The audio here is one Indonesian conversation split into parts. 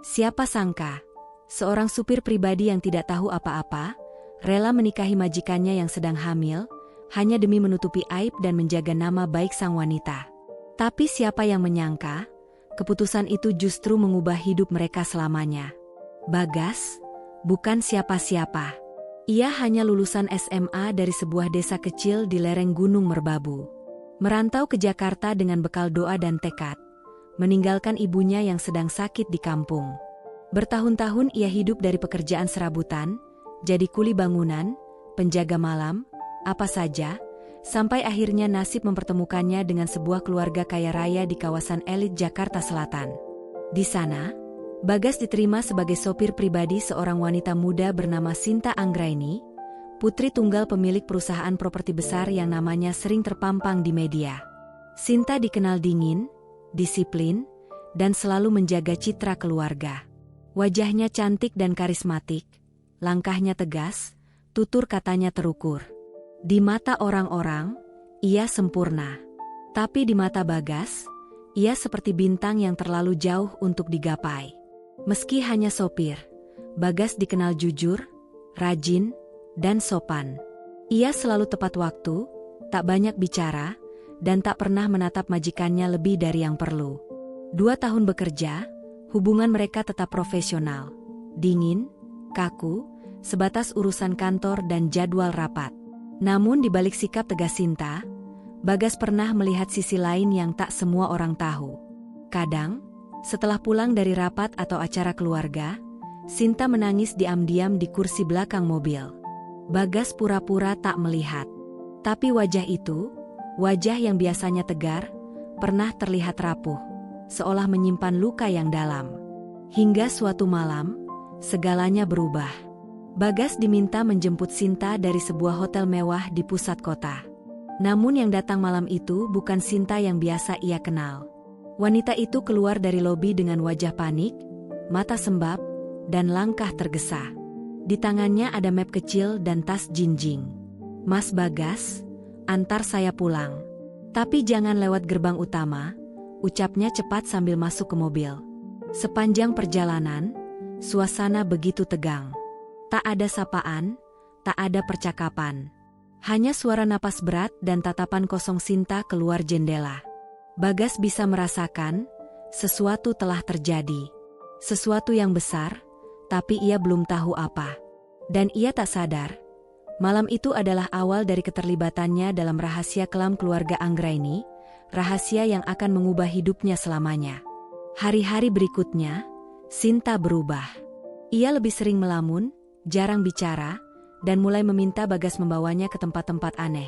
Siapa sangka, seorang supir pribadi yang tidak tahu apa-apa, rela menikahi majikannya yang sedang hamil, hanya demi menutupi aib dan menjaga nama baik sang wanita. Tapi siapa yang menyangka, keputusan itu justru mengubah hidup mereka selamanya. Bagas, bukan siapa-siapa. Ia hanya lulusan SMA dari sebuah desa kecil di lereng Gunung Merbabu. Merantau ke Jakarta dengan bekal doa dan tekad, meninggalkan ibunya yang sedang sakit di kampung. Bertahun-tahun ia hidup dari pekerjaan serabutan, jadi kuli bangunan, penjaga malam, apa saja, sampai akhirnya nasib mempertemukannya dengan sebuah keluarga kaya raya di kawasan elit Jakarta Selatan. Di sana, Bagas diterima sebagai sopir pribadi seorang wanita muda bernama Sinta Anggraini, putri tunggal pemilik perusahaan properti besar yang namanya sering terpampang di media. Sinta dikenal dingin, disiplin, dan selalu menjaga citra keluarga. Wajahnya cantik dan karismatik, langkahnya tegas, tutur katanya terukur. Di mata orang-orang, ia sempurna. Tapi di mata Bagas, ia seperti bintang yang terlalu jauh untuk digapai. Meski hanya sopir, Bagas dikenal jujur, rajin, dan sopan. Ia selalu tepat waktu, tak banyak bicara, dan tak pernah menatap majikannya lebih dari yang perlu. 2 tahun bekerja, hubungan mereka tetap profesional, dingin, kaku, sebatas urusan kantor dan jadwal rapat. Namun di balik sikap tegas Sinta, Bagas pernah melihat sisi lain yang tak semua orang tahu. Kadang, setelah pulang dari rapat atau acara keluarga, Sinta menangis diam-diam di kursi belakang mobil. Bagas pura-pura tak melihat. Tapi wajah itu, wajah yang biasanya tegar, pernah terlihat rapuh, seolah menyimpan luka yang dalam. Hingga suatu malam, segalanya berubah. Bagas diminta menjemput Sinta dari sebuah hotel mewah di pusat kota. Namun yang datang malam itu bukan Sinta yang biasa ia kenal. Wanita itu keluar dari lobi dengan wajah panik, mata sembab, dan langkah tergesa. Di tangannya ada map kecil dan tas jinjing. "Mas Bagas, antar saya pulang. Tapi jangan lewat gerbang utama," ucapnya cepat sambil masuk ke mobil. Sepanjang perjalanan, suasana begitu tegang. Tak ada sapaan, tak ada percakapan. Hanya suara napas berat dan tatapan kosong Sinta keluar jendela. Bagas bisa merasakan, sesuatu telah terjadi. Sesuatu yang besar, tapi ia belum tahu apa. Dan ia tak sadar, malam itu adalah awal dari keterlibatannya dalam rahasia kelam keluarga Anggraini, rahasia yang akan mengubah hidupnya selamanya. Hari-hari berikutnya, Sinta berubah. Ia lebih sering melamun, jarang bicara, dan mulai meminta Bagas membawanya ke tempat-tempat aneh.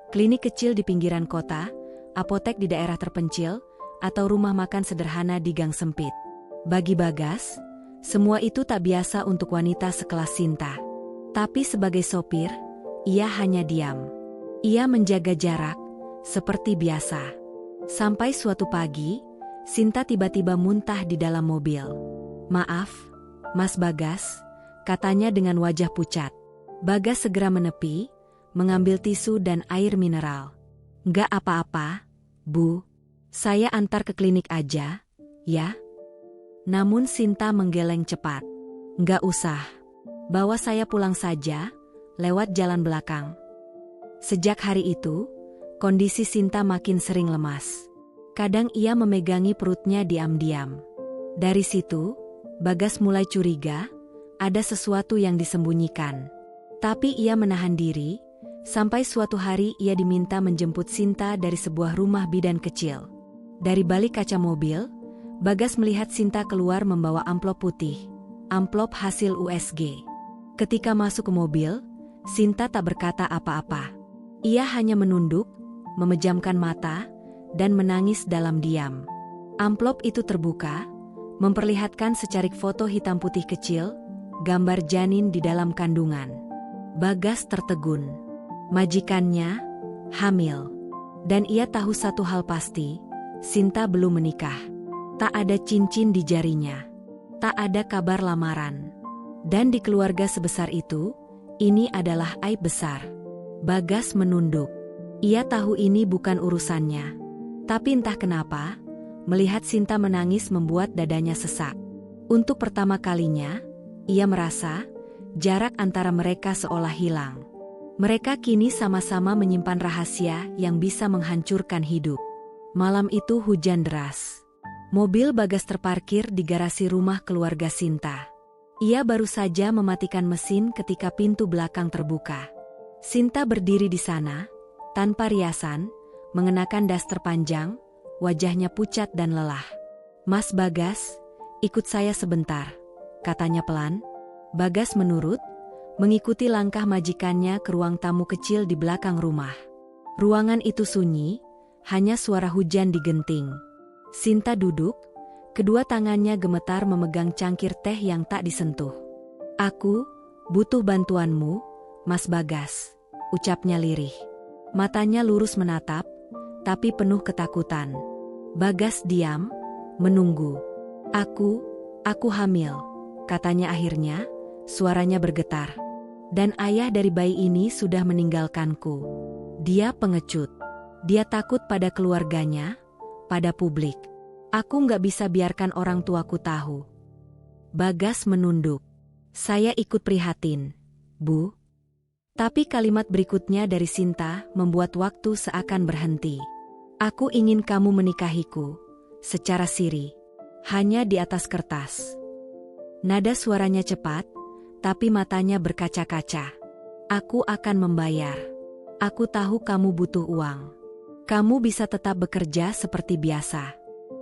Klinik kecil di pinggiran kota, apotek di daerah terpencil, atau rumah makan sederhana di gang sempit. Bagi Bagas, semua itu tak biasa untuk wanita sekelas Sinta. Tapi sebagai sopir, ia hanya diam. Ia menjaga jarak, seperti biasa. Sampai suatu pagi, Sinta tiba-tiba muntah di dalam mobil. "Maaf, Mas Bagas," katanya dengan wajah pucat. Bagas segera menepi, mengambil tisu dan air mineral. "Nggak apa-apa, Bu. Saya antar ke klinik aja, ya?" Namun Sinta menggeleng cepat. "Nggak usah. Bawa saya pulang saja, lewat jalan belakang." Sejak hari itu, kondisi Sinta makin sering lemas. Kadang ia memegangi perutnya diam-diam. Dari situ, Bagas mulai curiga, ada sesuatu yang disembunyikan. Tapi ia menahan diri, sampai suatu hari ia diminta menjemput Sinta dari sebuah rumah bidan kecil. Dari balik kaca mobil, Bagas melihat Sinta keluar membawa amplop putih, amplop hasil USG. Ketika masuk ke mobil, Sinta tak berkata apa-apa. Ia hanya menunduk, memejamkan mata, dan menangis dalam diam. Amplop itu terbuka, memperlihatkan secarik foto hitam putih kecil, gambar janin di dalam kandungan. Bagas tertegun. Majikannya hamil. Dan ia tahu satu hal pasti, Sinta belum menikah. Tak ada cincin di jarinya. Tak ada kabar lamaran. Dan di keluarga sebesar itu, ini adalah aib besar. Bagas menunduk. Ia tahu ini bukan urusannya. Tapi entah kenapa, melihat Sinta menangis membuat dadanya sesak. Untuk pertama kalinya, ia merasa jarak antara mereka seolah hilang. Mereka kini sama-sama menyimpan rahasia yang bisa menghancurkan hidup. Malam itu hujan deras. Mobil Bagas terparkir di garasi rumah keluarga Sinta. Ia baru saja mematikan mesin ketika pintu belakang terbuka. Sinta berdiri di sana, tanpa riasan, mengenakan daster panjang, wajahnya pucat dan lelah. "Mas Bagas, ikut saya sebentar," katanya pelan. Bagas menurut, mengikuti langkah majikannya ke ruang tamu kecil di belakang rumah. Ruangan itu sunyi, hanya suara hujan di genting. Sinta duduk, kedua tangannya gemetar memegang cangkir teh yang tak disentuh. "Aku butuh bantuanmu, Mas Bagas," ucapnya lirih. Matanya lurus menatap, tapi penuh ketakutan. Bagas diam, menunggu. Aku hamil," katanya akhirnya, suaranya bergetar. "Dan ayah dari bayi ini sudah meninggalkanku." Dia pengecut. Dia takut pada keluarganya, pada publik. "Aku nggak bisa biarkan orang tuaku tahu." Bagas menunduk. "Saya ikut prihatin, Bu." Tapi kalimat berikutnya dari Sinta membuat waktu seakan berhenti. "Aku ingin kamu menikahiku, secara siri, hanya di atas kertas." Nada suaranya cepat, tapi matanya berkaca-kaca. "Aku akan membayar. Aku tahu kamu butuh uang. Kamu bisa tetap bekerja seperti biasa.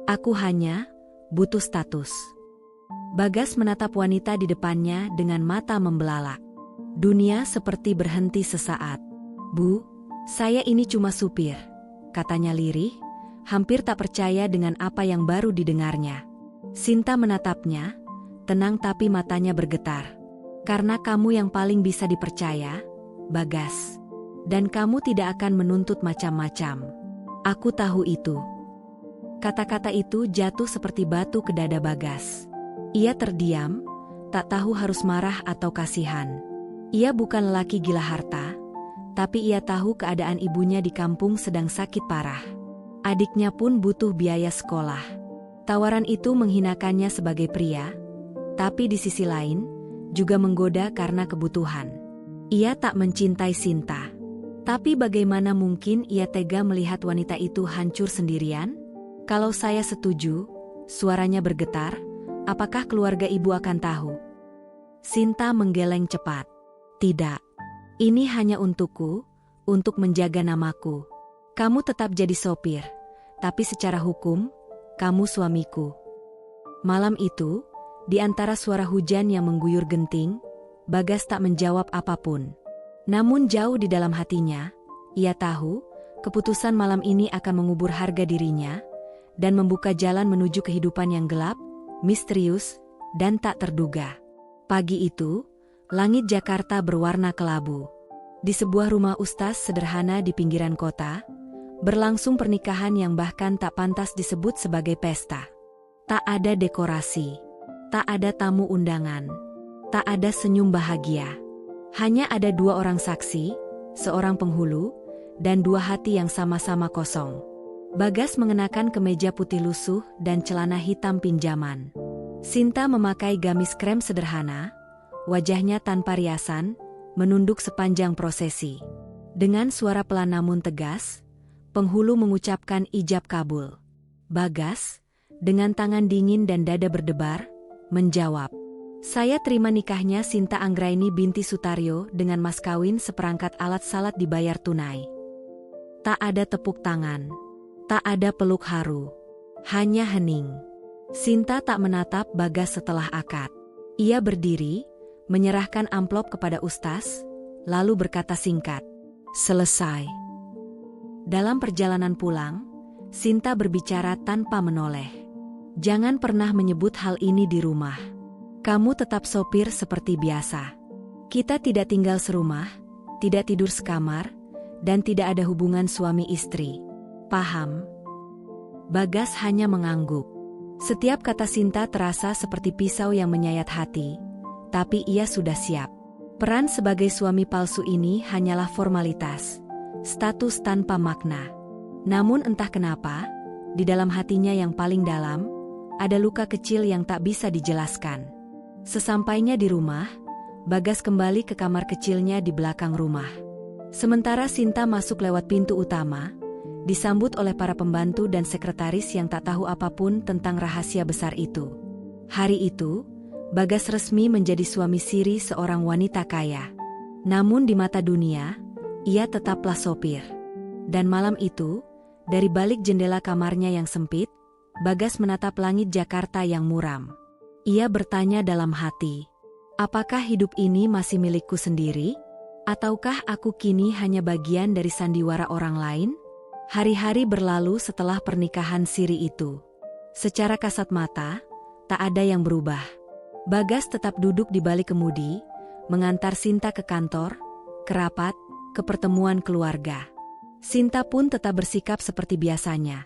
Aku hanya butuh status." Bagas menatap wanita di depannya dengan mata membelalak. Dunia seperti berhenti sesaat. "Bu, saya ini cuma supir," katanya lirih, hampir tak percaya dengan apa yang baru didengarnya. Sinta menatapnya, tenang tapi matanya bergetar. "Karena kamu yang paling bisa dipercaya, Bagas. Dan kamu tidak akan menuntut macam-macam. Aku tahu itu." Kata-kata itu jatuh seperti batu ke dada Bagas. Ia terdiam, tak tahu harus marah atau kasihan. Ia bukan lelaki gila harta, tapi ia tahu keadaan ibunya di kampung sedang sakit parah. Adiknya pun butuh biaya sekolah. Tawaran itu menghinakannya sebagai pria, tapi di sisi lain, juga menggoda karena kebutuhan. Ia tak mencintai Sinta. Tapi bagaimana mungkin ia tega melihat wanita itu hancur sendirian? "Kalau saya setuju," suaranya bergetar, "apakah keluarga ibu akan tahu?" Sinta menggeleng cepat. "Tidak. Ini hanya untukku, untuk menjaga namaku. Kamu tetap jadi sopir, tapi secara hukum, kamu suamiku." Malam itu, di antara suara hujan yang mengguyur genting, Bagas tak menjawab apapun. Namun jauh di dalam hatinya, ia tahu, keputusan malam ini akan mengubur harga dirinya, dan membuka jalan menuju kehidupan yang gelap, misterius, dan tak terduga. Pagi itu, langit Jakarta berwarna kelabu. Di sebuah rumah ustaz sederhana di pinggiran kota, berlangsung pernikahan yang bahkan tak pantas disebut sebagai pesta. Tak ada dekorasi, tak ada tamu undangan, tak ada senyum bahagia. Hanya ada dua orang saksi, seorang penghulu, dan dua hati yang sama-sama kosong. Bagas mengenakan kemeja putih lusuh dan celana hitam pinjaman. Sinta memakai gamis krem sederhana, wajahnya tanpa riasan, menunduk sepanjang prosesi. Dengan suara pelan namun tegas, penghulu mengucapkan ijab kabul. Bagas, dengan tangan dingin dan dada berdebar, menjawab, "Saya terima nikahnya Sinta Anggraini binti Sutaryo dengan mas kawin seperangkat alat salat dibayar tunai." Tak ada tepuk tangan, tak ada peluk haru, hanya hening. Sinta tak menatap Bagas setelah akad. Ia berdiri, menyerahkan amplop kepada ustaz, lalu berkata singkat, "Selesai." Dalam perjalanan pulang, Sinta berbicara tanpa menoleh. "Jangan pernah menyebut hal ini di rumah. Kamu tetap sopir seperti biasa. Kita tidak tinggal serumah, tidak tidur sekamar, dan tidak ada hubungan suami istri. Paham?" Bagas hanya mengangguk. Setiap kata Sinta terasa seperti pisau yang menyayat hati, tapi ia sudah siap. Peran sebagai suami palsu ini hanyalah formalitas, status tanpa makna. Namun entah kenapa, di dalam hatinya yang paling dalam, ada luka kecil yang tak bisa dijelaskan. Sesampainya di rumah, Bagas kembali ke kamar kecilnya di belakang rumah. Sementara Sinta masuk lewat pintu utama, disambut oleh para pembantu dan sekretaris yang tak tahu apapun tentang rahasia besar itu. Hari itu, Bagas resmi menjadi suami siri seorang wanita kaya. Namun di mata dunia, ia tetaplah sopir. Dan malam itu, dari balik jendela kamarnya yang sempit, Bagas menatap langit Jakarta yang muram. Ia bertanya dalam hati, apakah hidup ini masih milikku sendiri? Ataukah aku kini hanya bagian dari sandiwara orang lain? Hari-hari berlalu setelah pernikahan siri itu. Secara kasat mata, tak ada yang berubah. Bagas tetap duduk di balik kemudi, mengantar Sinta ke kantor, ke rapat, ke pertemuan keluarga. Sinta pun tetap bersikap seperti biasanya.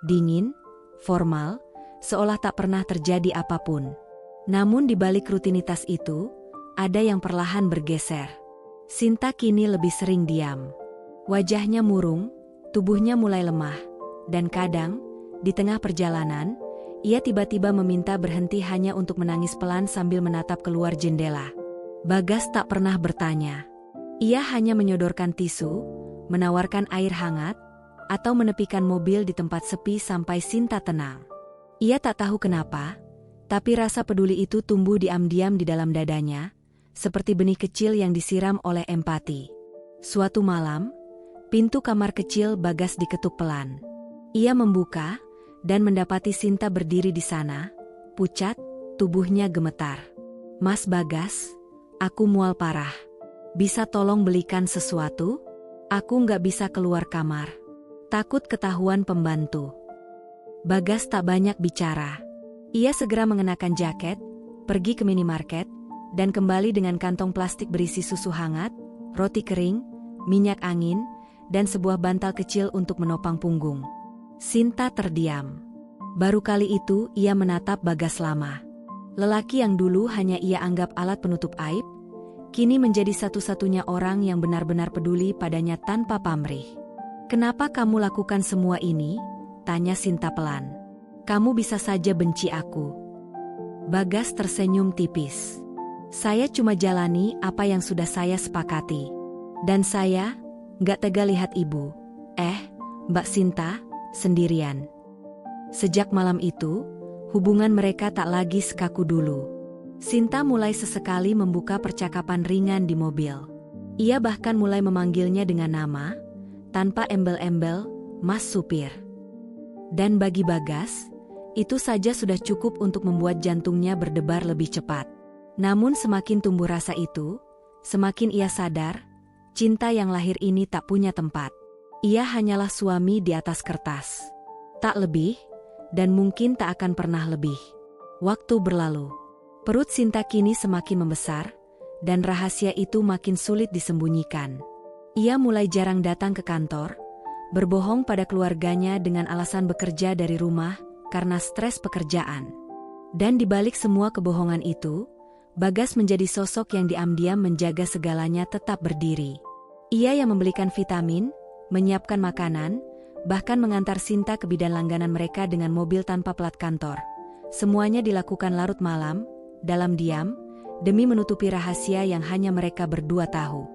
Dingin, formal, seolah tak pernah terjadi apapun. Namun di balik rutinitas itu, ada yang perlahan bergeser. Sinta kini lebih sering diam. Wajahnya murung, tubuhnya mulai lemah, dan kadang, di tengah perjalanan, ia tiba-tiba meminta berhenti hanya untuk menangis pelan sambil menatap keluar jendela. Bagas tak pernah bertanya. Ia hanya menyodorkan tisu, menawarkan air hangat, atau menepikan mobil di tempat sepi sampai Sinta tenang. Ia tak tahu kenapa, tapi rasa peduli itu tumbuh diam-diam di dalam dadanya, seperti benih kecil yang disiram oleh empati. Suatu malam, pintu kamar kecil Bagas diketuk pelan. Ia membuka, dan mendapati Sinta berdiri di sana, pucat, tubuhnya gemetar. "Mas Bagas, aku mual parah. Bisa tolong belikan sesuatu? Aku nggak bisa keluar kamar. Takut ketahuan pembantu." Bagas tak banyak bicara. Ia segera mengenakan jaket, pergi ke minimarket, dan kembali dengan kantong plastik berisi susu hangat, roti kering, minyak angin, dan sebuah bantal kecil untuk menopang punggung. Sinta terdiam. Baru kali itu ia menatap Bagas lama. Lelaki yang dulu hanya ia anggap alat penutup aib, kini menjadi satu-satunya orang yang benar-benar peduli padanya tanpa pamrih. "Kenapa kamu lakukan semua ini?" tanya Sinta pelan. "Kamu bisa saja benci aku." Bagas tersenyum tipis. "Saya cuma jalani apa yang sudah saya sepakati. Dan saya nggak tega lihat ibu, Mbak Sinta, sendirian." Sejak malam itu, hubungan mereka tak lagi sekaku dulu. Sinta mulai sesekali membuka percakapan ringan di mobil. Ia bahkan mulai memanggilnya dengan nama, tanpa embel-embel, "Mas Supir." Dan bagi Bagas, itu saja sudah cukup untuk membuat jantungnya berdebar lebih cepat. Namun semakin tumbuh rasa itu, semakin ia sadar, cinta yang lahir ini tak punya tempat. Ia hanyalah suami di atas kertas. Tak lebih, dan mungkin tak akan pernah lebih. Waktu berlalu. Perut Sinta kini semakin membesar, dan rahasia itu makin sulit disembunyikan. Ia mulai jarang datang ke kantor, berbohong pada keluarganya dengan alasan bekerja dari rumah karena stres pekerjaan. Dan di balik semua kebohongan itu, Bagas menjadi sosok yang diam-diam menjaga segalanya tetap berdiri. Ia yang membelikan vitamin, menyiapkan makanan, bahkan mengantar Sinta ke bidan langganan mereka dengan mobil tanpa plat kantor. Semuanya dilakukan larut malam, dalam diam, demi menutupi rahasia yang hanya mereka berdua tahu.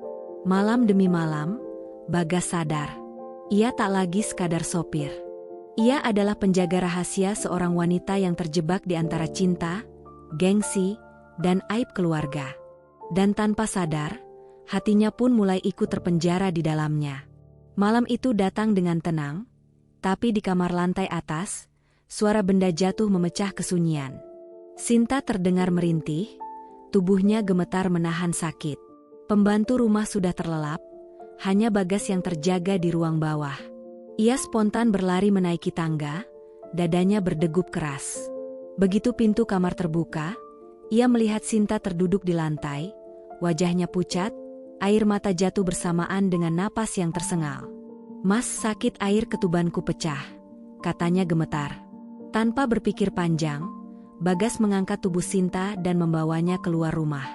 Malam demi malam, Bagas sadar. Ia tak lagi sekadar sopir. Ia adalah penjaga rahasia seorang wanita yang terjebak di antara cinta, gengsi, dan aib keluarga. Dan tanpa sadar, hatinya pun mulai ikut terpenjara di dalamnya. Malam itu datang dengan tenang, tapi di kamar lantai atas, suara benda jatuh memecah kesunyian. Sinta terdengar merintih, tubuhnya gemetar menahan sakit. Pembantu rumah sudah terlelap, hanya Bagas yang terjaga di ruang bawah. Ia spontan berlari menaiki tangga, dadanya berdegup keras. Begitu pintu kamar terbuka, ia melihat Sinta terduduk di lantai, wajahnya pucat, air mata jatuh bersamaan dengan napas yang tersengal. "Mas, sakit, air ketubanku pecah," katanya gemetar. Tanpa berpikir panjang, Bagas mengangkat tubuh Sinta dan membawanya keluar rumah.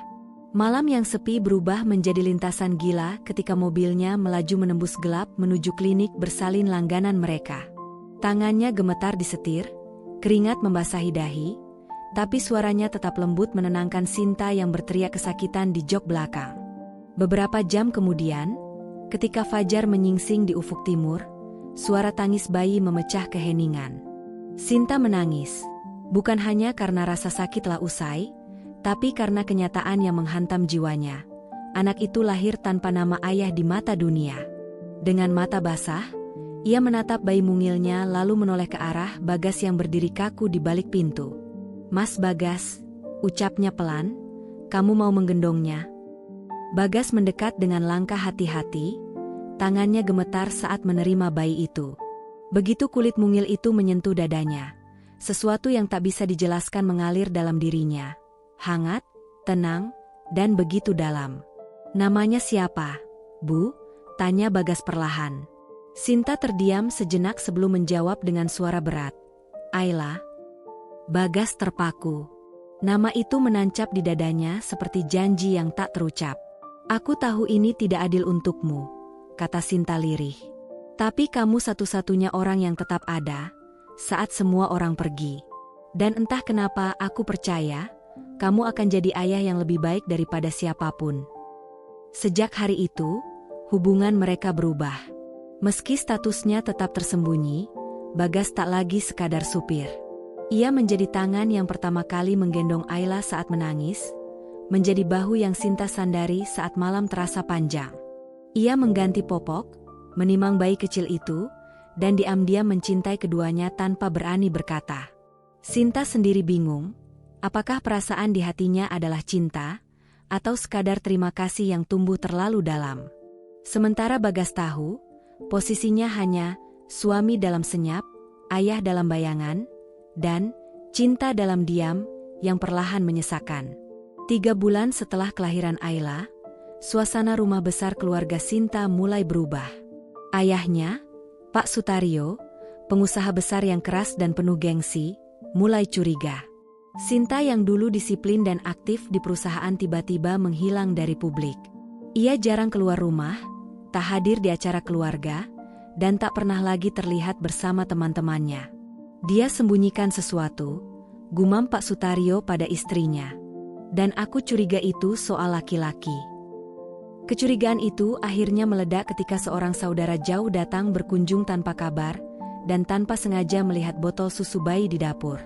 Malam yang sepi berubah menjadi lintasan gila ketika mobilnya melaju menembus gelap menuju klinik bersalin langganan mereka. Tangannya gemetar di setir, Keringat membasahi dahi, tapi suaranya tetap lembut menenangkan Sinta yang berteriak kesakitan di jok belakang. Beberapa jam kemudian, ketika fajar menyingsing di ufuk timur, suara tangis bayi memecah keheningan. Sinta menangis, bukan hanya karena rasa sakit telah usai, tapi karena kenyataan yang menghantam jiwanya. Anak itu lahir tanpa nama ayah di mata dunia. Dengan mata basah, ia menatap bayi mungilnya lalu menoleh ke arah Bagas yang berdiri kaku di balik pintu. "Mas Bagas," ucapnya pelan, "kamu mau menggendongnya?" Bagas mendekat dengan langkah hati-hati, tangannya gemetar saat menerima bayi itu. Begitu kulit mungil itu menyentuh dadanya, sesuatu yang tak bisa dijelaskan mengalir dalam dirinya. Hangat, tenang, dan begitu dalam. "Namanya siapa, Bu?" tanya Bagas perlahan. Sinta terdiam sejenak sebelum menjawab dengan suara berat. "Ayla." Bagas terpaku. Nama itu menancap di dadanya seperti janji yang tak terucap. "Aku tahu ini tidak adil untukmu," kata Sinta lirih. "Tapi kamu satu-satunya orang yang tetap ada saat semua orang pergi. Dan entah kenapa aku percaya, kamu akan jadi ayah yang lebih baik daripada siapapun." Sejak hari itu, hubungan mereka berubah. Meski statusnya tetap tersembunyi, Bagas tak lagi sekadar supir. Ia menjadi tangan yang pertama kali menggendong Ayla saat menangis, menjadi bahu yang Sinta sandari saat malam terasa panjang. Ia mengganti popok, menimang bayi kecil itu, dan diam-diam mencintai keduanya tanpa berani berkata. Sinta sendiri bingung, apakah perasaan di hatinya adalah cinta, atau sekadar terima kasih yang tumbuh terlalu dalam. Sementara Bagas tahu, posisinya hanya suami dalam senyap, ayah dalam bayangan, dan cinta dalam diam yang perlahan menyesakan. 3 bulan setelah kelahiran Ayla, suasana rumah besar keluarga Sinta mulai berubah. Ayahnya, Pak Sutario, pengusaha besar yang keras dan penuh gengsi, mulai curiga. Sinta yang dulu disiplin dan aktif di perusahaan tiba-tiba menghilang dari publik. Ia jarang keluar rumah, tak hadir di acara keluarga, dan tak pernah lagi terlihat bersama teman-temannya. Dia sembunyikan sesuatu, gumam Pak Sutario pada istrinya. "Dan aku curiga itu soal laki-laki." Kecurigaan itu akhirnya meledak ketika seorang saudara jauh datang berkunjung tanpa kabar, dan tanpa sengaja melihat botol susu bayi di dapur.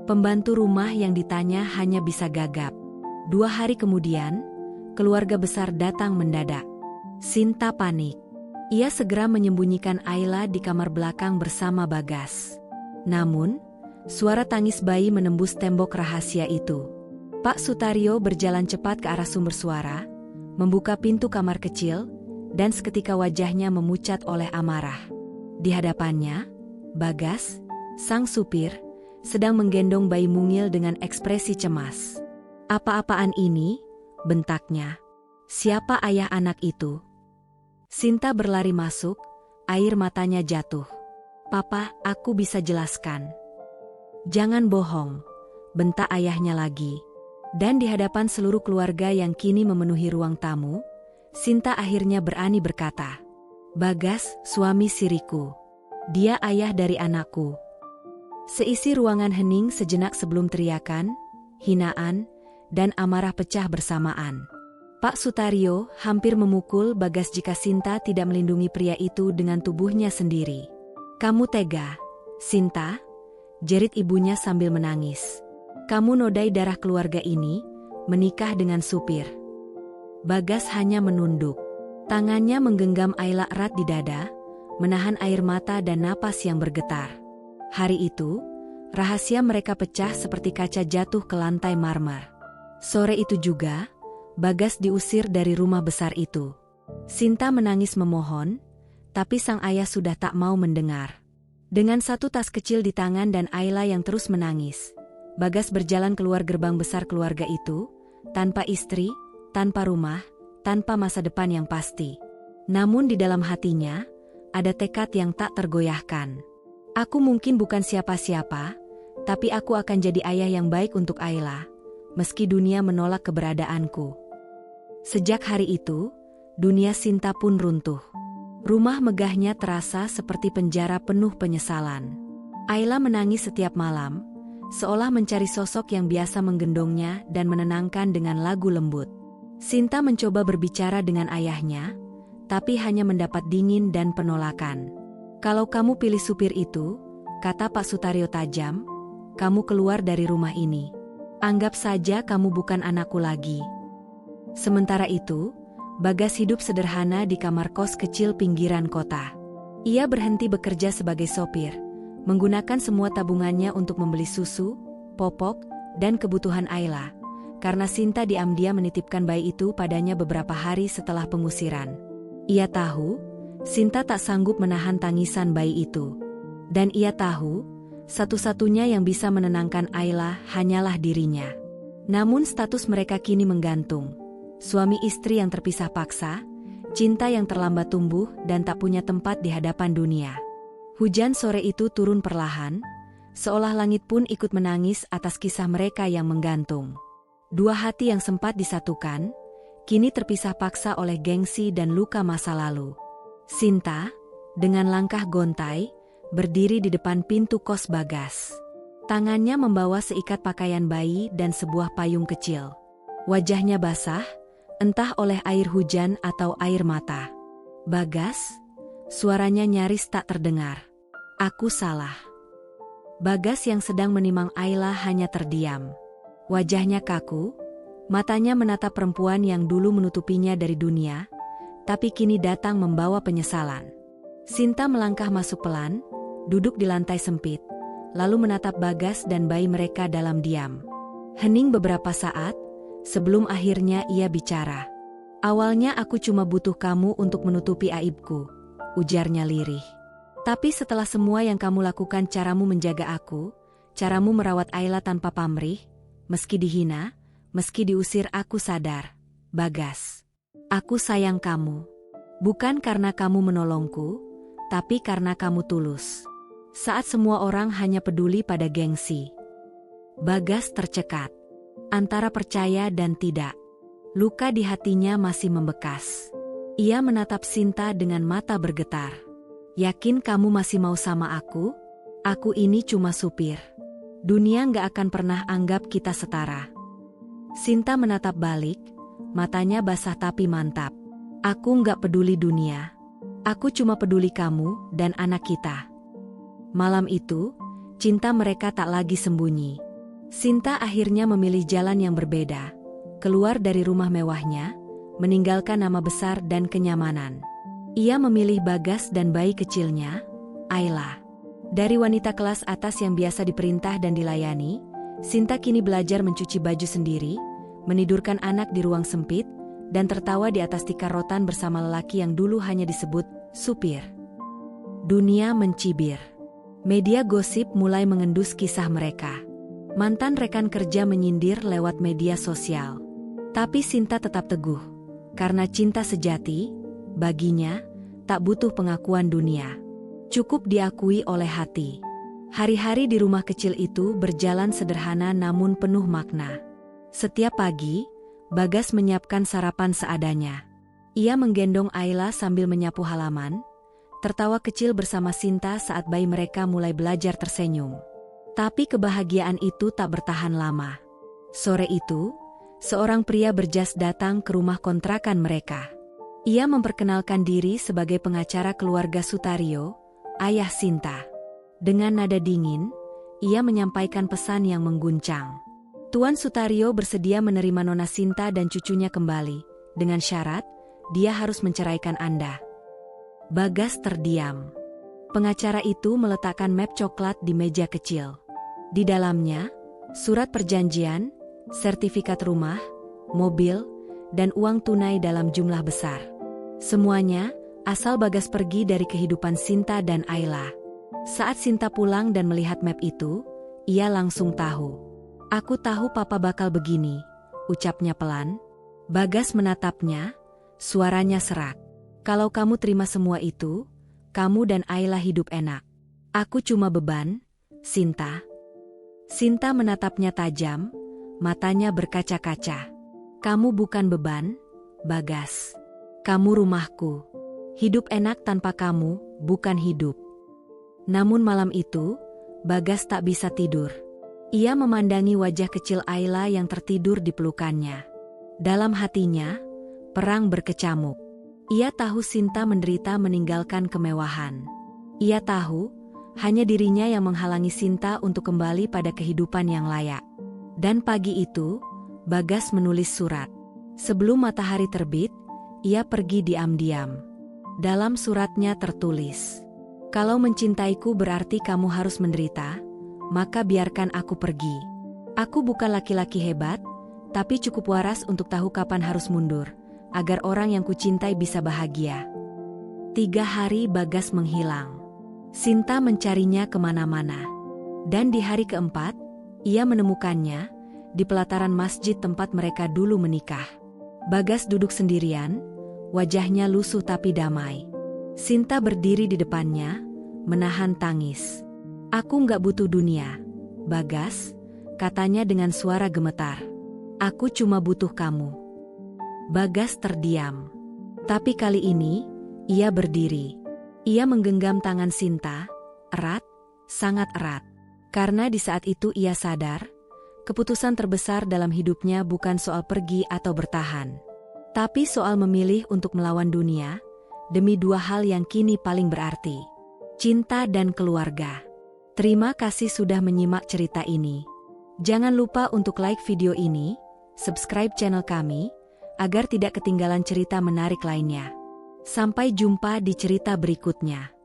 Pembantu rumah yang ditanya hanya bisa gagap. 2 hari kemudian, keluarga besar datang mendadak. Sinta panik. Ia segera menyembunyikan Ayla di kamar belakang bersama Bagas. Namun, suara tangis bayi menembus tembok rahasia itu. Pak Sutario berjalan cepat ke arah sumber suara, membuka pintu kamar kecil, dan seketika wajahnya memucat oleh amarah. Di hadapannya, Bagas, sang supir, sedang menggendong bayi mungil dengan ekspresi cemas. "Apa-apaan ini?" bentaknya. "Siapa ayah anak itu?" Sinta berlari masuk, air matanya jatuh. "Papa, aku bisa jelaskan." "Jangan bohong," bentak ayahnya lagi. Dan di hadapan seluruh keluarga yang kini memenuhi ruang tamu, Sinta akhirnya berani berkata, "Bagas, suami siriku. Dia ayah dari anakku." Seisi ruangan hening sejenak sebelum teriakan, hinaan, dan amarah pecah bersamaan. Pak Sutario hampir memukul Bagas jika Sinta tidak melindungi pria itu dengan tubuhnya sendiri. "Kamu tega, Sinta," jerit ibunya sambil menangis. "Kamu nodai darah keluarga ini, menikah dengan supir." Bagas hanya menunduk. Tangannya menggenggam Ayla erat di dada, menahan air mata dan napas yang bergetar. Hari itu, rahasia mereka pecah seperti kaca jatuh ke lantai marmer. Sore itu juga, Bagas diusir dari rumah besar itu. Sinta menangis memohon, tapi sang ayah sudah tak mau mendengar. Dengan satu tas kecil di tangan dan Ayla yang terus menangis, Bagas berjalan keluar gerbang besar keluarga itu, tanpa istri, tanpa rumah, tanpa masa depan yang pasti. Namun di dalam hatinya, ada tekad yang tak tergoyahkan. "Aku mungkin bukan siapa-siapa, tapi aku akan jadi ayah yang baik untuk Ayla, meski dunia menolak keberadaanku." Sejak hari itu, dunia Sinta pun runtuh. Rumah megahnya terasa seperti penjara penuh penyesalan. Ayla menangis setiap malam, seolah mencari sosok yang biasa menggendongnya dan menenangkan dengan lagu lembut. Sinta mencoba berbicara dengan ayahnya, tapi hanya mendapat dingin dan penolakan. "Kalau kamu pilih supir itu," kata Pak Sutario tajam, "kamu keluar dari rumah ini. Anggap saja kamu bukan anakku lagi." Sementara itu, Bagas hidup sederhana di kamar kos kecil pinggiran kota. Ia berhenti bekerja sebagai sopir, menggunakan semua tabungannya untuk membeli susu, popok, dan kebutuhan Ayla, karena Sinta diam-diam menitipkan bayi itu padanya beberapa hari setelah pengusiran. Ia tahu, Sinta tak sanggup menahan tangisan bayi itu. Dan ia tahu, satu-satunya yang bisa menenangkan Ayla hanyalah dirinya. Namun status mereka kini menggantung. Suami istri yang terpisah paksa, cinta yang terlambat tumbuh dan tak punya tempat di hadapan dunia. Hujan sore itu turun perlahan, seolah langit pun ikut menangis atas kisah mereka yang menggantung. Dua hati yang sempat disatukan, kini terpisah paksa oleh gengsi dan luka masa lalu. Sinta, dengan langkah gontai, berdiri di depan pintu kos Bagas. Tangannya membawa seikat pakaian bayi dan sebuah payung kecil. Wajahnya basah, entah oleh air hujan atau air mata. "Bagas?" Suaranya nyaris tak terdengar. "Aku salah." Bagas yang sedang menimang Ayla hanya terdiam. Wajahnya kaku, matanya menatap perempuan yang dulu menutupinya dari dunia, tapi kini datang membawa penyesalan. Sinta melangkah masuk pelan, duduk di lantai sempit, lalu menatap Bagas dan bayi mereka dalam diam. Hening beberapa saat, sebelum akhirnya ia bicara. "Awalnya aku cuma butuh kamu untuk menutupi aibku," ujarnya lirih. "Tapi setelah semua yang kamu lakukan, caramu menjaga aku, caramu merawat Ayla tanpa pamrih, meski dihina, meski diusir, aku sadar, Bagas. Aku sayang kamu. Bukan karena kamu menolongku, tapi karena kamu tulus. Saat semua orang hanya peduli pada gengsi." Bagas tercekat. Antara percaya dan tidak. Luka di hatinya masih membekas. Ia menatap Sinta dengan mata bergetar. "Yakin kamu masih mau sama aku? Aku ini cuma supir. Dunia gak akan pernah anggap kita setara." Sinta menatap balik, matanya basah tapi mantap. "Aku gak peduli dunia. Aku cuma peduli kamu dan anak kita." Malam itu, cinta mereka tak lagi sembunyi. Sinta akhirnya memilih jalan yang berbeda, keluar dari rumah mewahnya, meninggalkan nama besar dan kenyamanan. Ia memilih Bagas dan bayi kecilnya, Ayla. Dari wanita kelas atas yang biasa diperintah dan dilayani, Sinta kini belajar mencuci baju sendiri, menidurkan anak di ruang sempit, dan tertawa di atas tikar rotan bersama lelaki yang dulu hanya disebut supir. Dunia mencibir. Media gosip mulai mengendus kisah mereka. Mantan rekan kerja menyindir lewat media sosial. Tapi Sinta tetap teguh. Karena cinta sejati, baginya, tak butuh pengakuan dunia. Cukup diakui oleh hati. Hari-hari di rumah kecil itu berjalan sederhana namun penuh makna. Setiap pagi, Bagas menyiapkan sarapan seadanya. Ia menggendong Ayla sambil menyapu halaman, tertawa kecil bersama Sinta saat bayi mereka mulai belajar tersenyum. Tapi kebahagiaan itu tak bertahan lama. Sore itu, seorang pria berjas datang ke rumah kontrakan mereka. Ia memperkenalkan diri sebagai pengacara keluarga Sutario, ayah Sinta. Dengan nada dingin, ia menyampaikan pesan yang mengguncang. Tuan Sutario bersedia menerima Nona Sinta dan cucunya kembali, dengan syarat, dia harus menceraikan Anda. Bagas terdiam. Pengacara itu meletakkan map coklat di meja kecil. Di dalamnya, surat perjanjian, sertifikat rumah, mobil, dan uang tunai dalam jumlah besar. Semuanya, asal Bagas pergi dari kehidupan Sinta dan Ayla. Saat Sinta pulang dan melihat map itu, ia langsung tahu. "Aku tahu papa bakal begini," ucapnya pelan. Bagas menatapnya, suaranya serak. "Kalau kamu terima semua itu, kamu dan Ayla hidup enak. Aku cuma beban, Sinta." Sinta menatapnya tajam, matanya berkaca-kaca. "Kamu bukan beban, Bagas. Kamu rumahku. Hidup enak tanpa kamu, bukan hidup." Namun malam itu, Bagas tak bisa tidur. Ia memandangi wajah kecil Ayla yang tertidur di pelukannya. Dalam hatinya, perang berkecamuk. Ia tahu Sinta menderita meninggalkan kemewahan. Ia tahu, hanya dirinya yang menghalangi Sinta untuk kembali pada kehidupan yang layak. Dan pagi itu, Bagas menulis surat. Sebelum matahari terbit, ia pergi diam-diam. Dalam suratnya tertulis, "Kalau mencintaiku berarti kamu harus menderita, maka biarkan aku pergi. Aku bukan laki-laki hebat, tapi cukup waras untuk tahu kapan harus mundur, agar orang yang kucintai bisa bahagia." 3 hari Bagas menghilang. Sinta mencarinya kemana-mana. Dan di hari keempat, ia menemukannya di pelataran masjid tempat mereka dulu menikah. Bagas duduk sendirian, wajahnya lusuh tapi damai. Sinta berdiri di depannya, menahan tangis. "Aku nggak butuh dunia, Bagas," katanya dengan suara gemetar. "Aku cuma butuh kamu." Bagas terdiam. Tapi kali ini, ia berdiri. Ia menggenggam tangan Sinta, erat, sangat erat. Karena di saat itu ia sadar, keputusan terbesar dalam hidupnya bukan soal pergi atau bertahan, tapi soal memilih untuk melawan dunia, demi 2 hal yang kini paling berarti: cinta dan keluarga. Terima kasih sudah menyimak cerita ini. Jangan lupa untuk like video ini, subscribe channel kami, agar tidak ketinggalan cerita menarik lainnya. Sampai jumpa di cerita berikutnya.